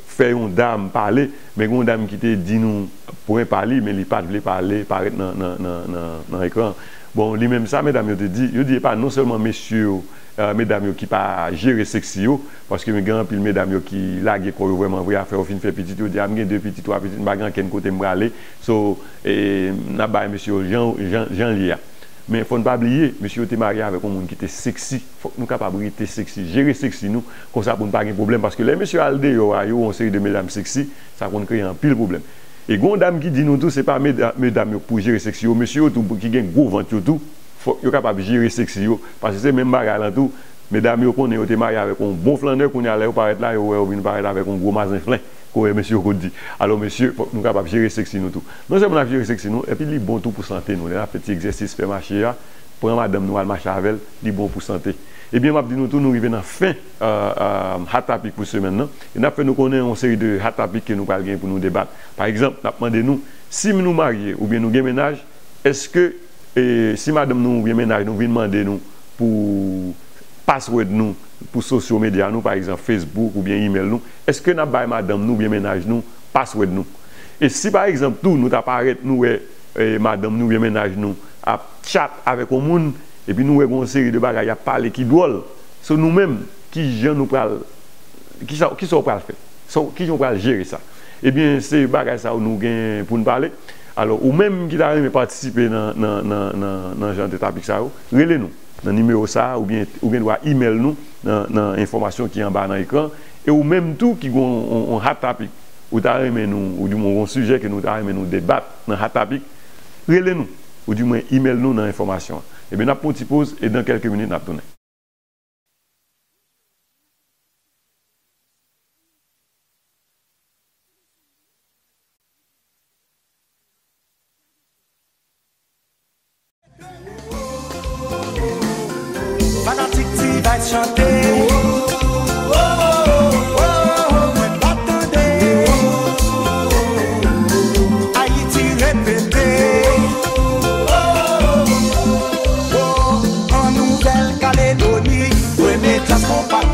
faire une dame parler mais une dame qui te dit nous pour parler mais il pas veut parler paraître dans l'écran bon lui même ça mesdames te dit pas non seulement messieurs mesdames qui pas gérer sexy parce que mes grand pile mesdames qui laguer quoi vraiment vrai faire fin faire petit dit am deux petits trois petits pas grand ken côté me aller so et n'a ba monsieur Jean Lia mais faut ne pas oublier monsieur était marié avec un monde qui était sexy faut nous capable rester sexy gérer sexy nous comme ça pour ne pas de problème parce que les monsieur alde yo on série de mesdames sexy ça qu'on crée un pile problème et gon dame qui dit nous tout c'est pas mesdames pour gérer sexy monsieur tout qui gagne gros ventre tout faut yo capable gérer sexy yo parce que c'est même bagarre là tout mesdames yo connaît yo te marié avec un bon flandeur qu'on y allait paraître là yo vient paraître avec un gros mazin flin qu'on monsieur qu'on dit alors monsieur faut nous capable gérer sexy nous tout non seulement gérer sexy nous et puis li bon tout pour santé nous là petit exercice faire marcher là pour madame nous al marcher avec li bon pour santé. Eh bien, m'a dit nous tout nous arrivons dans fin hot topic pour semaine là et n'a fait nous connaître une série de hot topic que nous parlons pour nous débattre. Par exemple, n'a demandé nous si nous mariés ou bien nous gain ménage, est-ce que si madame nous bien ménage nous vient demander nous pour password nous pour sociaux médias nous par exemple Facebook ou bien email nous, est-ce que n'a bail madame nous bien ménage nous password nous. Et si par exemple tout nous apparaît nous madame nous bien ménage nous à chat avec un monde et puis nous avons une série de bagages à parler qui drôle. C'est nous-mêmes qui gens nous parlent, qui sont pas le faire, qui sont pas gérer ça. Eh bien, c'est bagages ça où nous gagnons pour nous parler. Alors, ou même qui t'a aimé participer dans genre de topic ça, relez-nous dans le numéro ça, ou bien doit email nous dans l'information qui est en bas dans l'écran, et ou même tout qui ont un hot topic, ou t'a aimé nous, ou du moins un sujet que nous t'a aimé nous débattre dans hot topic, relez-nous, ou du moins email nous dans l'information. Eh bien, nous avons une petite pause et dans quelques minutes, nous allons tourner. Fanatique, tu vas chanter.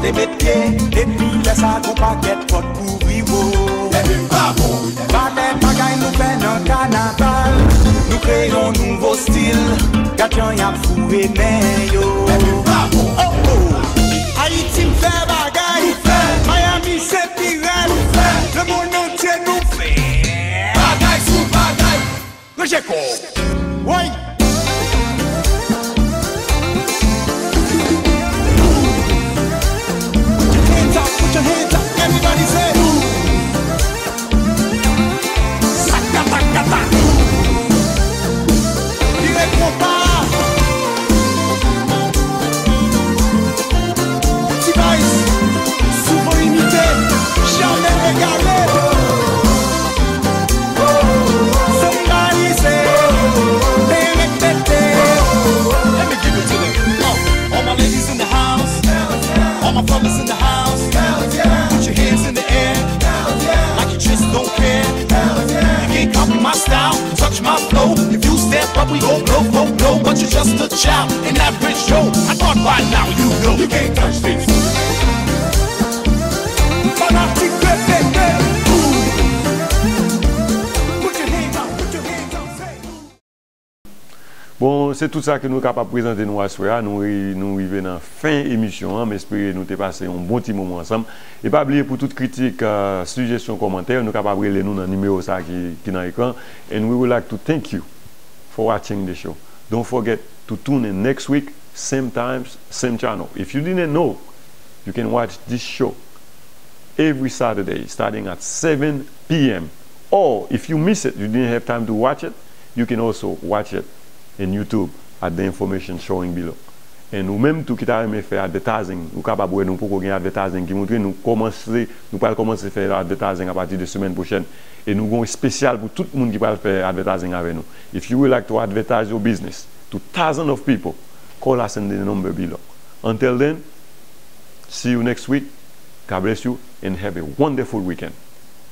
Des métiers, et puis laisse à ton paquet de potes pour vivre. Ballet, bagaille, nous faisons un carnaval. Nous créons un nouveau style. Gardien y'a foué, mais yo. Haïti me fait bagaille. Miami c'est pirate. Le monde entier nous fait bagaille sous bagaille. Roger quoi? Ouais. Put your hands up, everybody say Sakata. Il répond pas. Petit vice, souvent imité, jamais égalé. Somebody say, let me give it to them. All my ladies in the house, all my fellas in the house. Put your hands in the air, like you just don't care. You can't copy my style, touch my flow. If you step up, we gon' blow. But you're just a child in that rich show. I thought by now you know you can't touch this. Fanatic, put your hands up, put your hands up, say. Bon, c'est tout ça que nous sommes capables de présenter nous à soir. Nous arrivons dans la fin de l'émission, mais espérons nous te passer un bon petit moment ensemble. Et pas oublier pour toute critique, suggestion, commentaire, nous sommes capables de lire nous dans le numéro ça qui est dans l'écran. And we would like to thank you for watching the show. Don't forget to tune in next week, same times, same channel. If you didn't know, you can watch this show every Saturday starting at 7 p.m. Or if you miss it, you didn't have time to watch it, you can also watch it in YouTube at the information showing below. Et nous même tout qui t'a aimé faire advertising, nous capable nous pour gagner advertising qui montre nous pas commencer faire advertising à partir de semaine prochaine et nous avons un spécial pour tout le monde qui va faire advertising avec nous. If you would like to advertise your business to thousands of people, call us in the number below. Until then, see you next week. God bless you and have a wonderful weekend.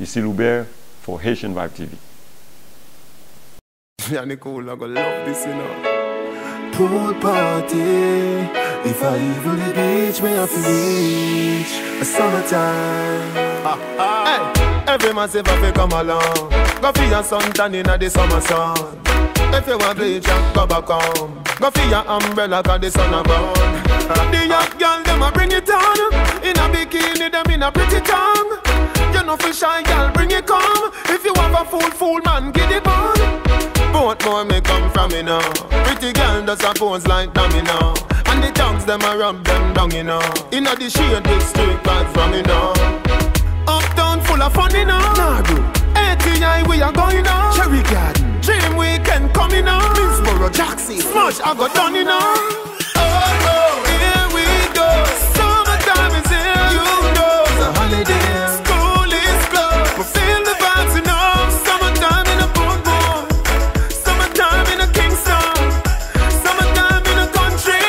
Ici Loubert for Haitian Vibe TV. Yeah, Nicole, I gonna love this, you know. Pool party. If I even the beach, me have to reach a summertime. Hey, every man say fi come along. Go for your suntan inna the summer sun. If you want bleach and go back home, go for your umbrella 'cause the sun a burn. The young girl them a bring it on. In a bikini them in a pretty tongue. You know for shy girl bring it come. If you have a fool man get it on. Both more may come from me now. Pretty girl does a pose like dummy now. And the tongues them a rub them down, you know. Inna the shade district right from me now. Uptown full of fun, you know. ATI we are going now. Cherry Garden, Dream Week weekend coming on. Middlesboro, Jackson, Smudge, I got done, you know. Oh, here we go. Summertime is here, you know. It's a holiday. School is closed, but feel the vibes, you know. Summertime in a boom. Summertime in a Kingston. Summertime in a country.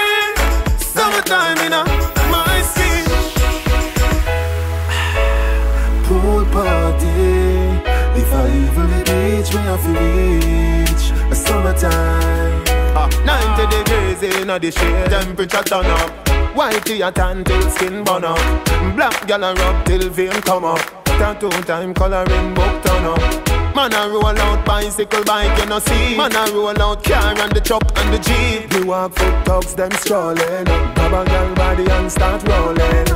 Summertime in a my skin. Pool party. If I even reach, me have to reach a summertime. 90 degrees in the shade, temperature turn up. Whitey a tan till skin burn up. Black gal a rub till vein come up. Tattoo time coloring book turn up. Man a roll out bicycle bike, you know see. Man a roll out car and the truck and the jeep. We walk foot dogs, them strolling. Grab a gal body and start rolling.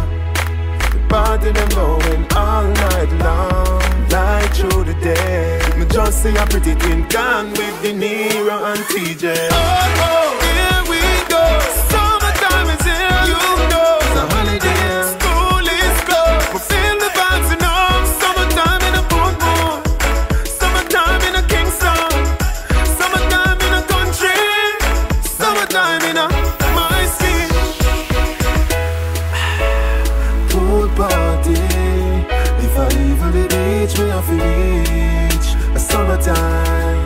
The party them going all night long. Light through the day. Me just see a pretty twin can with De Niro and TJ. Oh, here we go. Summertime is here, you know. It's a holiday. School is closed, but feel the vibes, you know. Summertime in a boom. Summertime in a Kingston. Summertime in a country. Summertime in a my skin. Pool party. If I even reach, me have to reach a summertime.